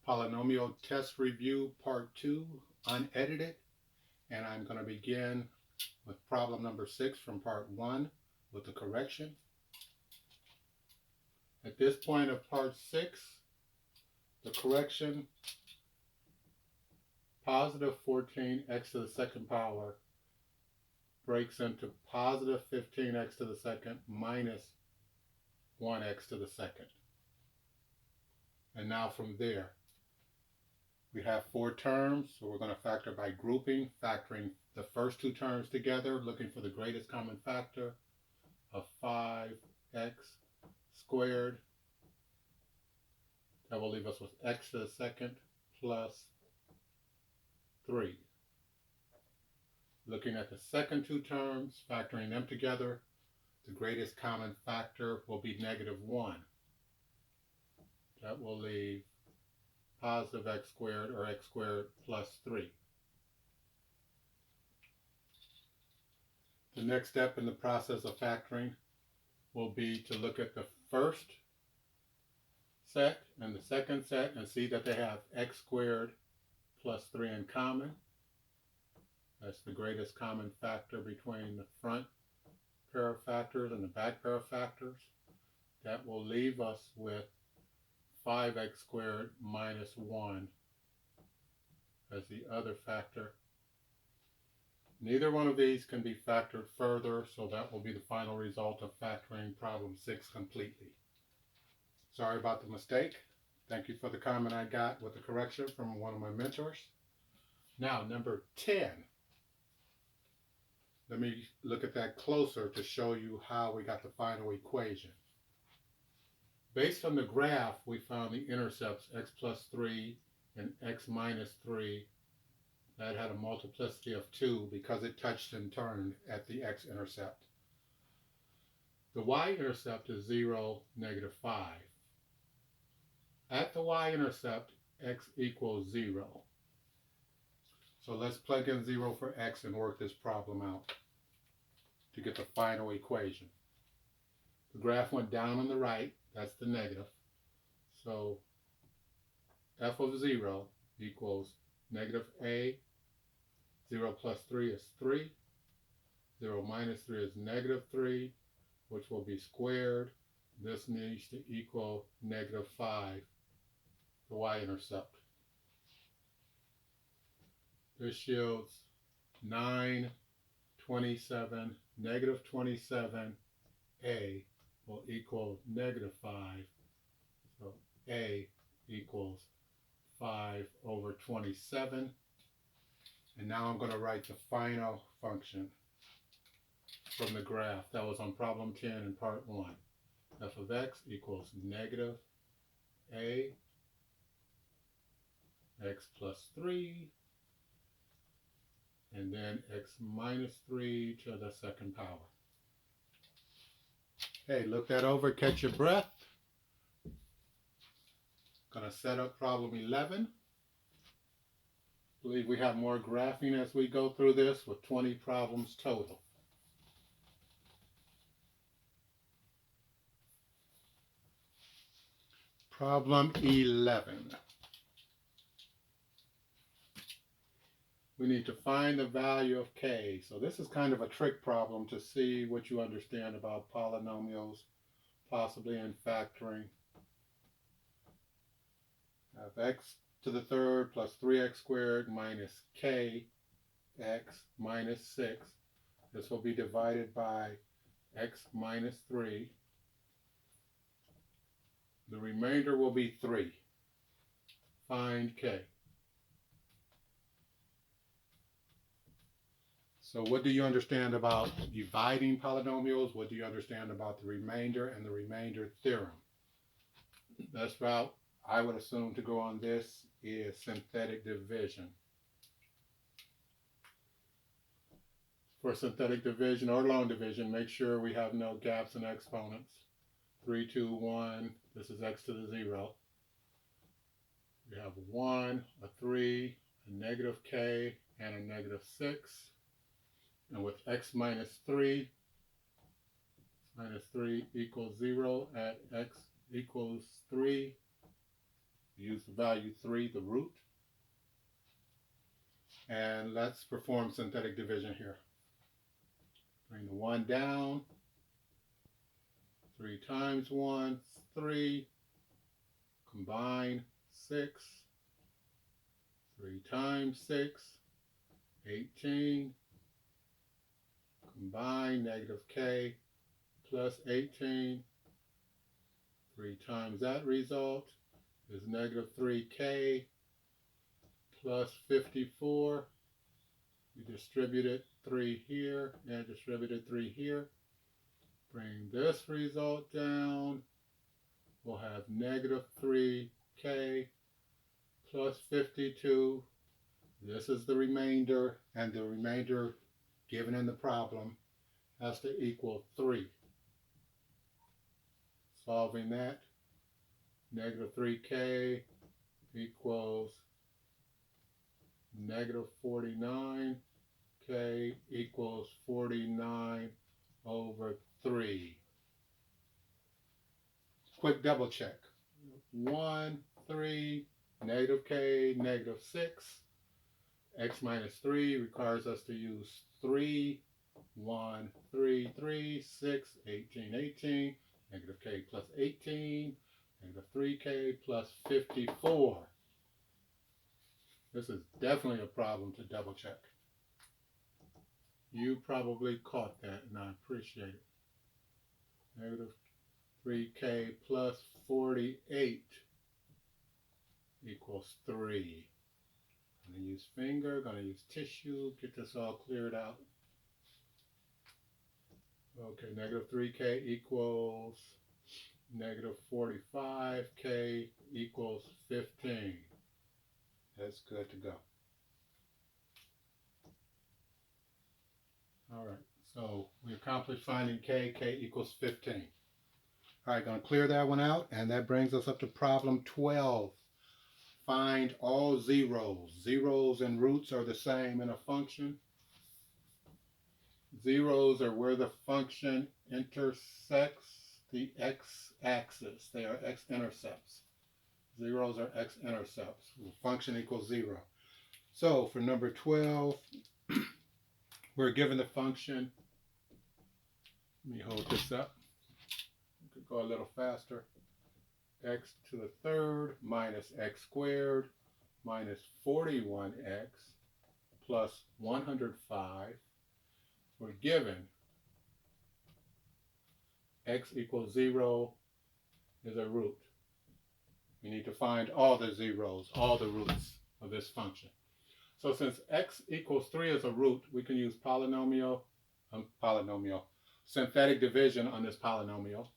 Polynomial Test Review Part 2, unedited, and I'm going to begin with problem number 6 from Part 1 with the correction. At this point of Part 6, the correction, positive 14x to the second power breaks into positive 15x to the second minus 1x to the second. And now from there, we have 4 terms, so we're going to factor by grouping, factoring the first 2 terms together, looking for the greatest common factor of 5x squared. That will leave us with x to the second plus 3. Looking at the second 2 terms, factoring them together, the greatest common factor will be -1. That will leave positive x squared, or x squared plus 3. The next step in the process of factoring will be to look at the first set and the second set and see that they have x squared plus 3 in common. That's the greatest common factor between the front pair of factors and the back pair of factors. That will leave us with 5x squared minus 1 as the other factor. Neither one of these can be factored further, so that will be the final result of factoring problem 6 completely. Sorry about the mistake. Thank you for the comment I got with the correction from one of my mentors. Now, number 10. Let me look at that closer to show you how we got the final equation. Based on the graph, we found the intercepts x plus 3 and x minus 3. That had a multiplicity of 2 because it touched and turned at the x-intercept. The y-intercept is 0, -5. At the y-intercept, x equals 0. So let's plug in 0 for x and work this problem out to get the final equation. The graph went down on the right. That's the negative. So f of 0 equals -a. 0 plus 3 is 3. 0 minus 3 is -3, which will be squared. This needs to equal -5, the y-intercept. This yields 9, 27, -27a will equal -5. So a equals 5 over 27. And now I'm going to write the final function from the graph. That was on problem 10 in part 1. F of x equals -a, x plus 3, and then x minus 3 to the second power. Hey, look that over, catch your breath. Going to set up problem 11. I believe we have more graphing as we go through this with 20 problems total. Problem 11. We need to find the value of k. So this is kind of a trick problem to see what you understand about polynomials, possibly in factoring. Have x to the third plus 3x squared minus k x minus 6. This will be divided by x minus 3. The remainder will be 3. Find k. So what do you understand about dividing polynomials? What do you understand about the remainder and the remainder theorem? Best route I would assume to go on this is synthetic division. For synthetic division or long division, make sure we have no gaps in exponents. 3, 2, 1, this is x to the 0. We have 1, a 3, a -k, and a -6. And with x minus 3 equals 0 at x equals 3, use the value 3, the root. And let's perform synthetic division here. Bring the 1 down. 3 times 1 is 3. Combine 6. 3 times 6, 18. Combine negative k plus 18. 3 times that result is negative 3k plus 54. We distributed 3 here and distributed 3 here. Bring this result down. We'll have negative 3k plus 52. This is the remainder, and the remainder given in the problem has to equal 3. Solving that, negative 3k equals negative 49. K equals 49 over 3. Quick double check. 1, 3, negative k, negative 6. X minus 3 requires us to use 3. 1, 3, 3, 6, 18, 18. Negative k plus 18. Negative 3k plus 54. This is definitely a problem to double check. You probably caught that, and I appreciate it. Negative 3k plus 48 equals 3. I'm going to use finger, going to use tissue, get this all cleared out. Okay, negative 3k equals negative 45, k equals 15. That's good to go. All right, so we accomplished finding k equals 15. All right, going to clear that one out, and that brings us up to problem 12. Find all zeros. Zeros and roots are the same in a function. Zeros are where the function intersects the x-axis. They are x-intercepts. Zeros are x-intercepts. The function equals 0. So for number 12, we're given the function. Let me hold this up. We could go a little faster. X to the third minus x squared minus 41x plus 105. We're given x equals 0 is a root. We need to find all the zeros, all the roots of this function. So since x equals 3 is a root, we can use synthetic division on this polynomial.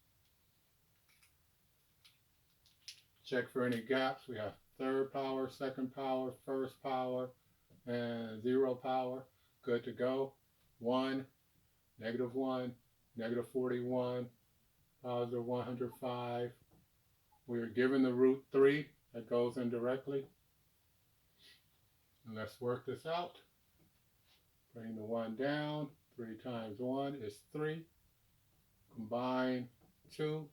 Check for any gaps. We have third power, second power, first power, and 0 power. Good to go. 1, negative 41, positive 105. We are given the root 3 that goes in directly. And let's work this out. Bring the 1 down. 3 times 1 is 3. Combine 2.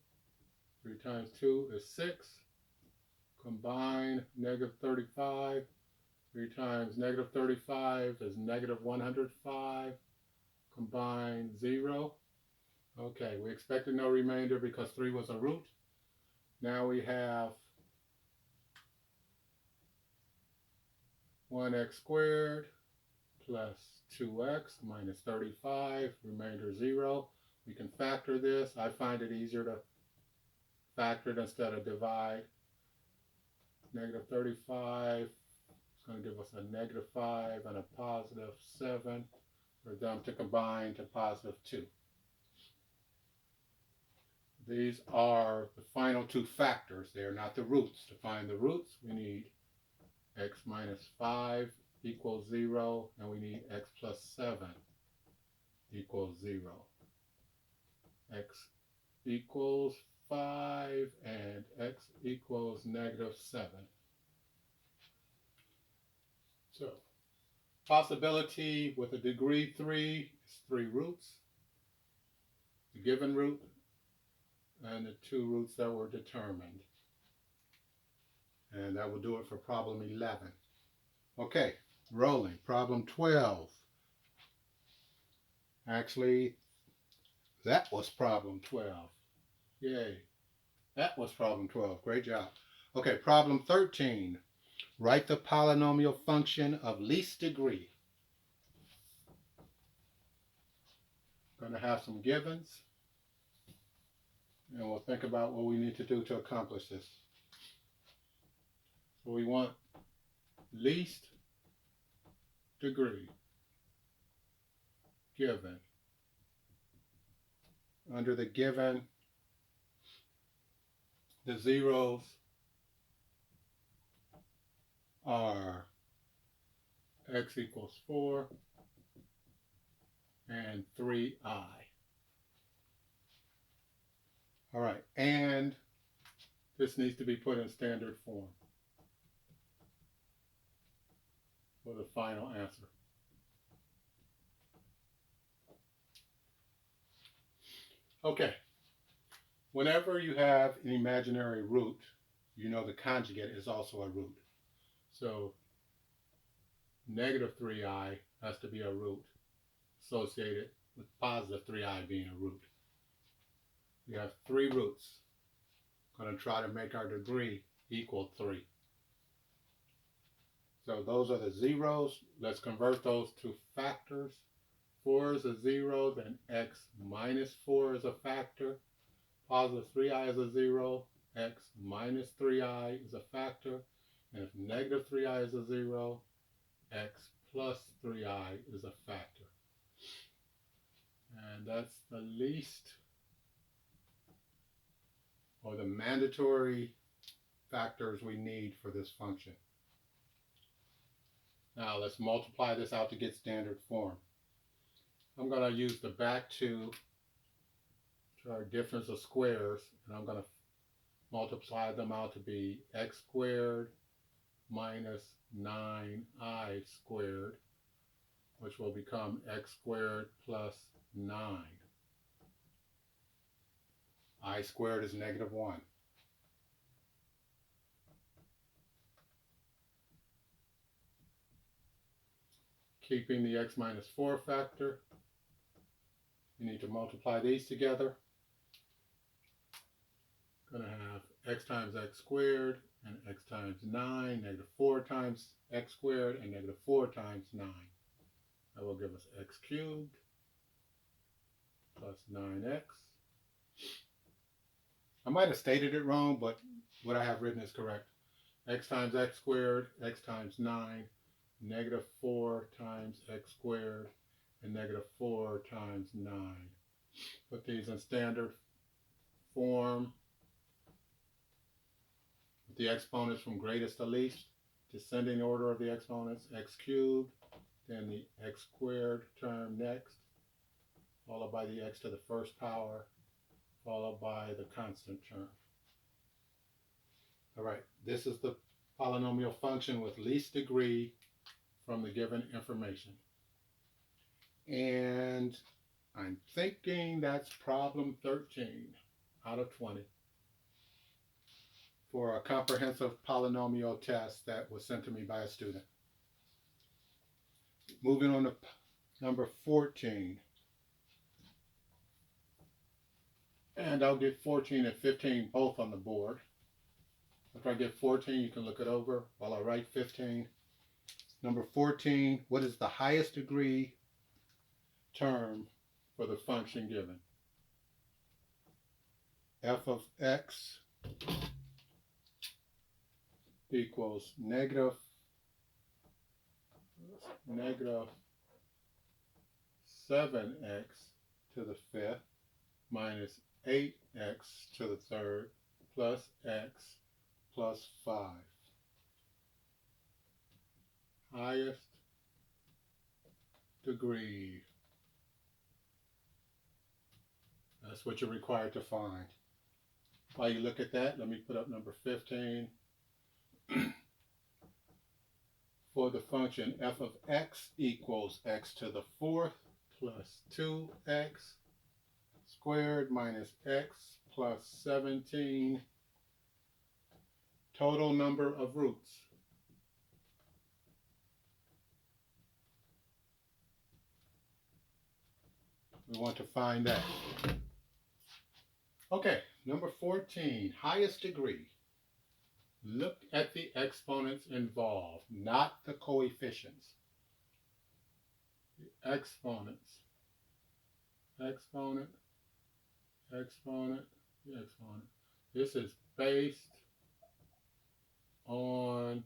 3 times 2 is 6. Combine negative 35. 3 times negative 35 is negative 105. Combine 0. Okay, we expected no remainder because 3 was a root. Now we have 1x squared plus 2x minus 35, remainder 0. We can factor this. I find it easier to factor it instead of divide. Negative 35 is going to give us a negative 5 and a positive 7. For them to combine to positive 2. These are the final two factors. They are not the roots. To find the roots, we need x minus 5 equals 0, and we need x plus 7 equals 0. X equals 5 and x equals negative 7. So, possibility with a degree 3 is 3 roots. The given root and the 2 roots that were determined. And and that will do it for problem 11. Okay, rolling. Problem 12. Actually, that was problem 12. Yay. That was problem 12. Great job. Okay, problem 13. Write the polynomial function of least degree. Going to have some givens, and we'll think about what we need to do to accomplish this. So we want least degree given. Under the given, the zeros are x equals 4 and 3i. All right, and this needs to be put in standard form for the final answer. Okay, whenever you have an imaginary root, you know the conjugate is also a root. So negative 3i has to be a root associated with positive 3i being a root. We have 3 roots. Going to try to make our degree equal 3. So those are the zeros. Let's convert those to factors. 4 is a 0, then x minus 4 is a factor. Positive 3i is a 0, x minus 3i is a factor. And if negative 3i is a 0, x plus 3i is a factor. And that's the least, or the mandatory factors we need for this function. Now let's multiply this out to get standard form. I'm going to use the back two to our difference of squares, and I'm going to multiply them out to be x squared minus 9i squared, which will become x squared plus 9. I squared is negative 1. Keeping the x minus 4 factor, you need to multiply these together. Going to have x times x squared and x times 9, negative 4 times x squared and negative 4 times 9. That will give us x cubed plus 9x. I might have stated it wrong, but what I have written is correct. X times x squared, x times 9, negative 4 times x squared, and negative 4 times 9. Put these in standard form with the exponents from greatest to least. Descending order of the exponents, x cubed, then the x squared term next, followed by the x to the first power, followed by the constant term. All right, this is the polynomial function with least degree from the given information. And I'm thinking that's problem 13 out of 20 for a comprehensive polynomial test that was sent to me by a student. Moving on to number 14. And I'll get 14 and 15 both on the board. After I get 14, you can look it over while I write 15. Number 14, what is the highest degree term for the function given? F of x equals negative 7x to the 5th minus 8x to the 3rd plus x plus 5. Highest degree. That's what you're required to find. While you look at that, let me put up number 15. For the function f of x equals x to the 4th plus 2x squared minus x plus 17 Total number of roots. We want to find that. Okay, number 14, highest degree. Look at the exponents involved, not the coefficients. The exponents. Exponent, exponent, the exponent. This is based on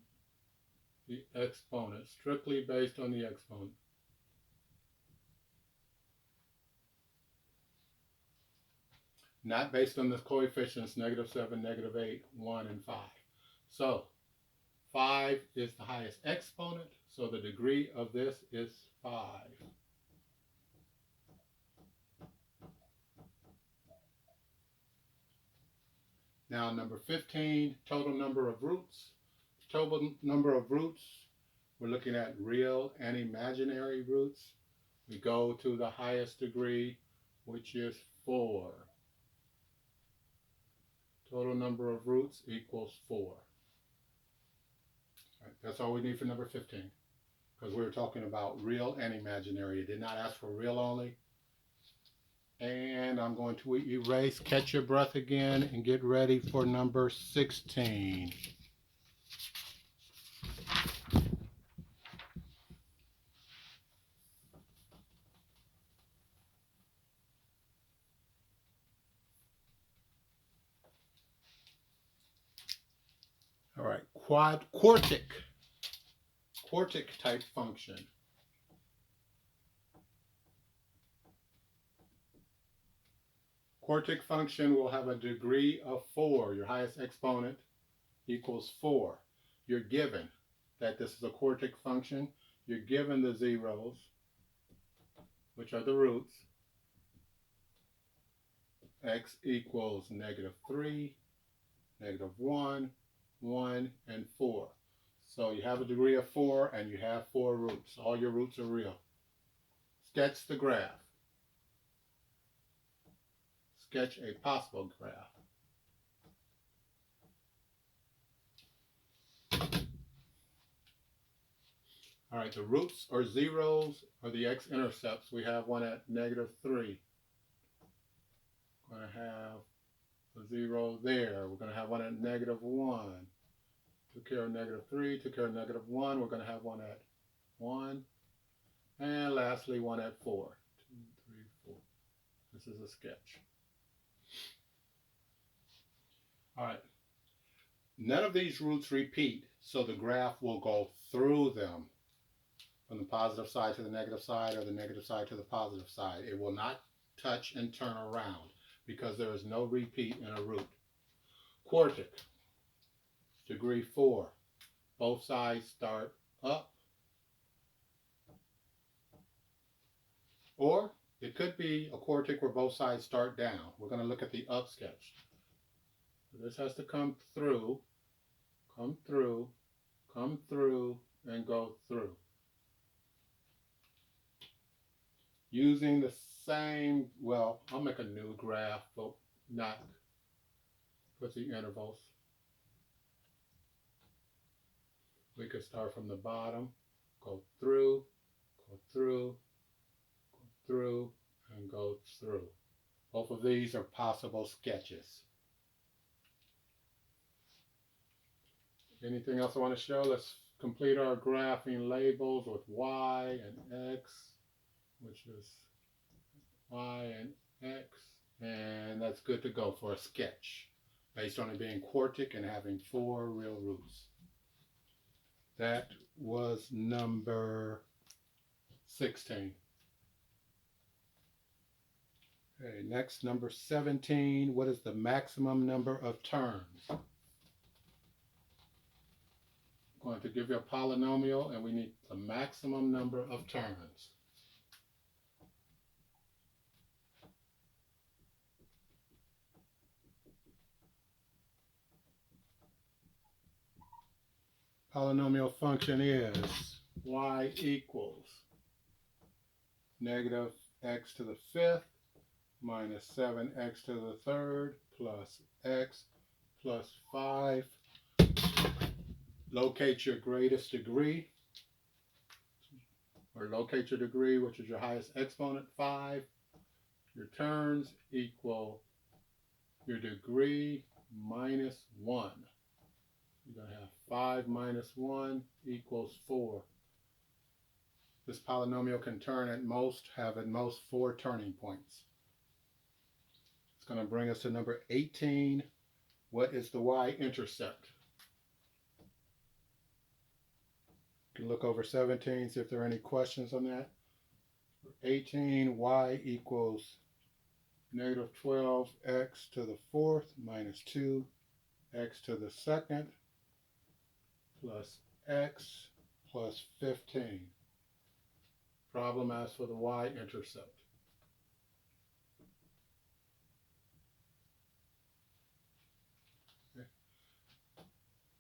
the exponent, strictly based on the exponent. Not based on the coefficients, -7, -8, 1, and 5. So 5 is the highest exponent, so the degree of this is 5. Now number 15, total number of roots. Total number of roots, we're looking at real and imaginary roots. We go to the highest degree, which is 4. Total number of roots equals 4. All right, that's all we need for number 15, because we were talking about real and imaginary. It did not ask for real only. And I'm going to erase, catch your breath again, and get ready for number 16. All right, quartic type function. Quartic function will have a degree of 4. Your highest exponent equals 4. You're given that this is a quartic function. You're given the zeros, which are the roots. X equals -3, -1, 1, and 4. So you have a degree of 4 and you have 4 roots. All your roots are real. Sketch the graph. Sketch a possible graph. All right, the roots or zeros are the x-intercepts. We have one at -3. We're going to have a 0 there. We're going to have one at -1. Took care of -3, took care of -1. We're going to have one at 1. And lastly, one at 4. 2, 3, 4. This is a sketch. All right. None of these roots repeat, so the graph will go through them from the positive side to the negative side or the negative side to the positive side. It will not touch and turn around because there is no repeat in a root. Quartic, degree 4. Both sides start up. Or it could be a quartic where both sides start down. We're going to look at the up sketch. This has to come through, come through, come through, and go through. Using the same, well, I'll make a new graph, but not with the intervals. We could start from the bottom, go through, go through, go through, and go through. Both of these are possible sketches. Anything else I want to show? Let's complete our graphing labels with y and x, which is y and x, and that's good to go for a sketch based on it being quartic and having 4 real roots. That was number 16. Okay, next, number 17. What is the maximum number of terms? I'm going to give you a polynomial, and we need the maximum number of terms. Polynomial function is y equals -x to the 5th minus 7x to the 3rd plus x plus 5 locate your greatest degree, or locate your degree, which is your highest exponent, 5. Your terms equal your degree minus 1. You're going to have 5 minus 1 equals 4. This polynomial can have at most 4 turning points. It's going to bring us to number 18. What is the y-intercept? You can look over 17, see if there are any questions on that. For 18, y equals negative 12x to the 4th minus 2x to the 2nd plus x plus 15. Problem asks for the y-intercept.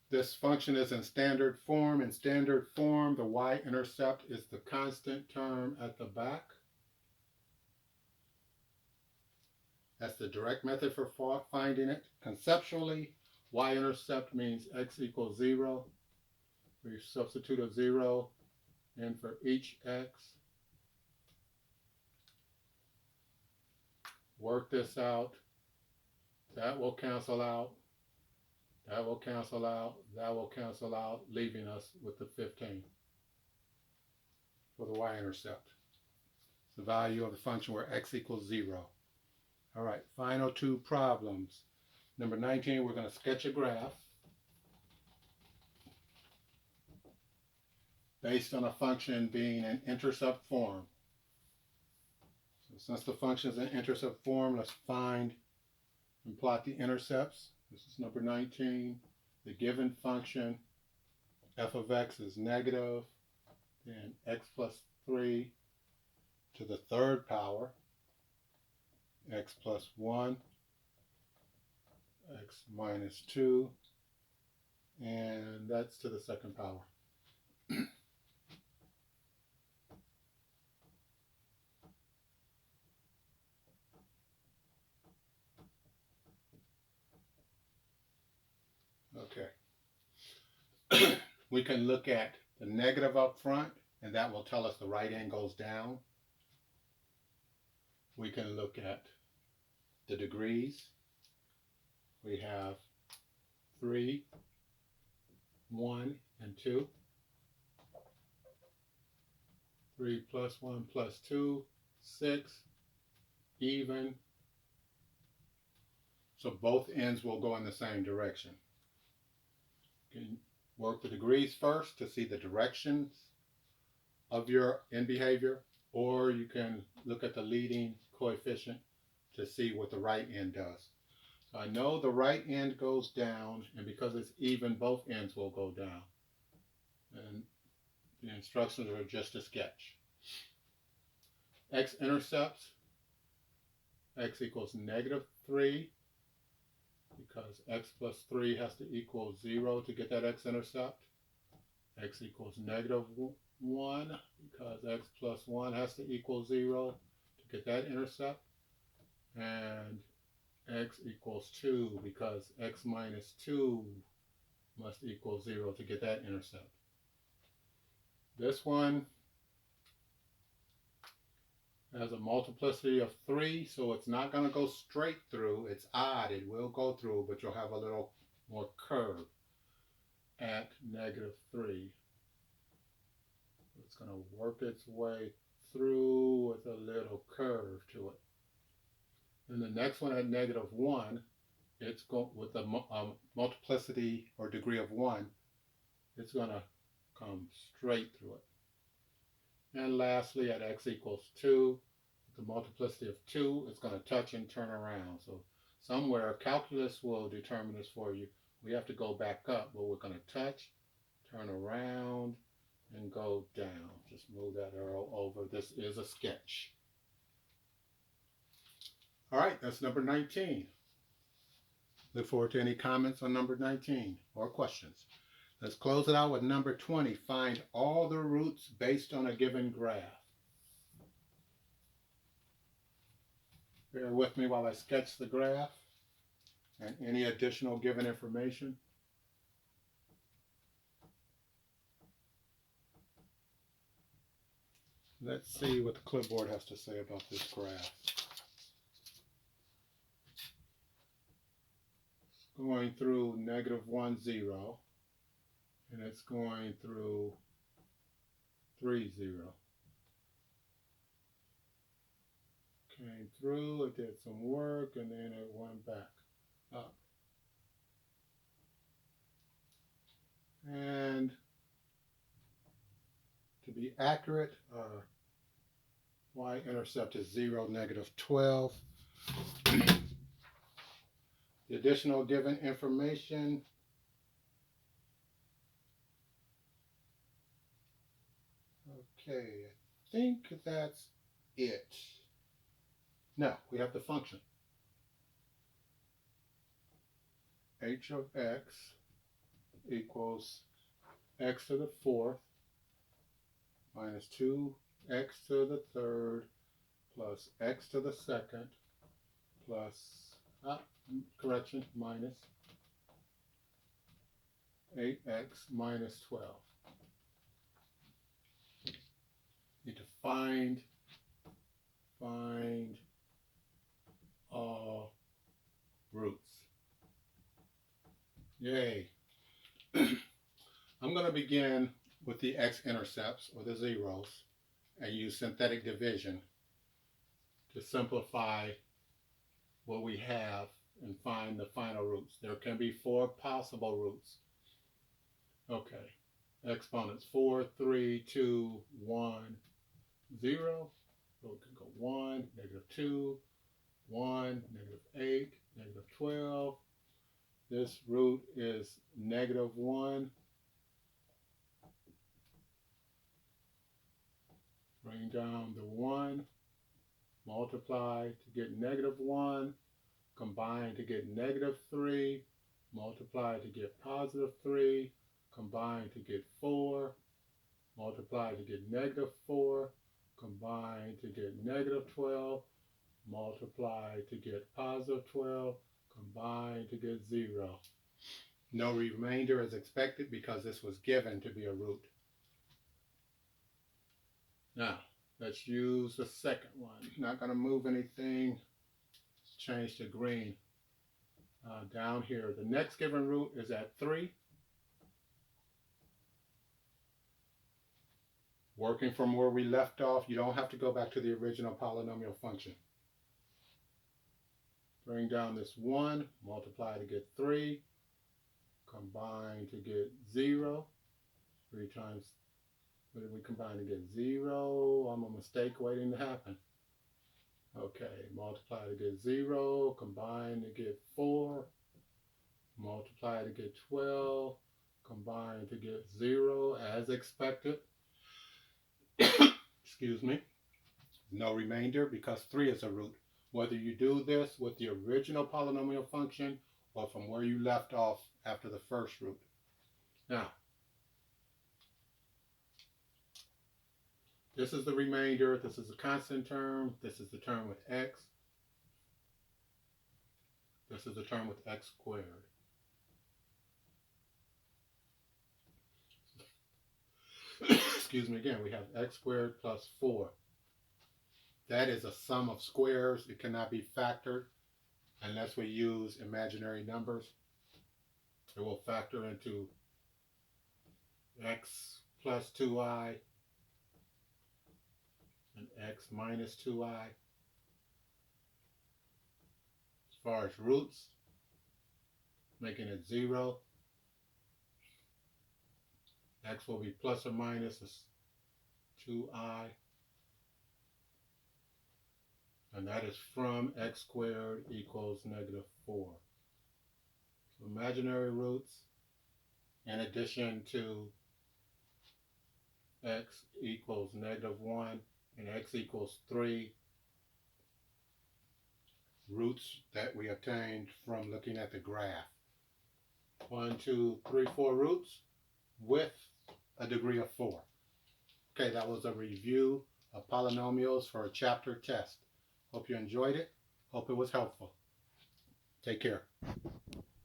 This function is in standard form. In standard form, the y-intercept is the constant term at the back. That's the direct method for finding it. Conceptually, y-intercept means x equals 0. We substitute a 0 in for each x. Work this out. That will cancel out. That will cancel out. That will cancel out, leaving us with the 15 for the y-intercept. It's the value of the function where x equals 0. All right, final 2 problems. Number 19, we're going to sketch a graph based on a function being in intercept form. So since the function is in intercept form, let's find and plot the intercepts. This is number 19. The given function f of x is negative, then x plus 3 to the 3rd power, x plus 1, x minus 2, and that's to the 2nd power. Okay. We can look at the negative up front, and that will tell us the right end goes down. We can look at the degrees. We have 3, 1, and 2. 3 plus 1 plus 2, 6, even. So both ends will go in the same direction. You can work the degrees first to see the directions of your end behavior, or you can look at the leading coefficient to see what the right end does. So I know the right end goes down, and because it's even, both ends will go down. And the instructions are just a sketch. X-intercepts, x equals negative 3, because x plus 3 has to equal 0 to get that x-intercept. X equals negative 1, because x plus 1 has to equal 0 to get that intercept. And x equals 2, because x minus 2 must equal 0 to get that intercept. This one has a multiplicity of 3, so it's not going to go straight through. It's odd. It will go through, but you'll have a little more curve at negative 3. It's going to work its way through with a little curve to it. And the next one at negative 1, it's going with a multiplicity or degree of 1, it's going to come straight through it. And lastly, at x equals 2, with the multiplicity of 2, it's going to touch and turn around. So somewhere calculus will determine this for you. We have to go back up, but we're going to touch, turn around, and go down. Just move that arrow over. This is a sketch. All right, that's number 19. Look forward to any comments on number 19 or questions. Let's close it out with number 20. Find all the roots based on a given graph. Bear with me while I sketch the graph and any additional given information. Let's see what the clipboard has to say about this graph. It's going through -1, 0, and it's going through 3, 0. Came through, it did some work, and then it went back up. And to be accurate, y-intercept is 0, -12. The additional given information, okay, I think that's it. Now, we have the function. H of x equals x to the 4th minus 2x to the 3rd plus x to the 2nd plus, correction, minus 8x minus 12. Need to find all roots. Yay. I'm going to begin with the x-intercepts, or the zeros, and use synthetic division to simplify what we have and find the final roots. There can be 4 possible roots. Okay, exponents 4, 3, 2, 1, 0. So we can go 1, -2, 1, -8, -12. This root is -1. Bring down the 1, multiply to get -1, combine to get -3, multiply to get +3, combine to get 4, multiply to get -4, combine to get -12, multiply to get +12, combine to get 0. No remainder is expected because this was given to be a root. Now, let's use the second one. Not going to move anything. Change to green. Down here, the next given root is at 3. Working from where we left off, you don't have to go back to the original polynomial function. Bring down this 1, multiply to get 3, combine to get 0. 3 times, what did we combine to get? 0. I'm a mistake waiting to happen. Okay, multiply to get 0, combine to get 4, multiply to get 12, combine to get 0 as expected. Excuse me. No remainder because 3 is a root. Whether you do this with the original polynomial function or from where you left off after the first root. Now, this is the remainder. This is a constant term. This is the term with x. This is the term with x squared. Excuse me again, we have x squared plus 4. That is a sum of squares. It cannot be factored unless we use imaginary numbers. It will factor into x plus 2i and x minus 2i. As far as roots, making it 0, x will be plus or minus 2i. And that is from x squared equals -4. So imaginary roots, in addition to x equals -1 and x equals 3, roots that we obtained from looking at the graph. 1, 2, 3, 4 roots with a degree of 4. Okay, that was a review of polynomials for a chapter test. Hope you enjoyed it. Hope it was helpful. Take care.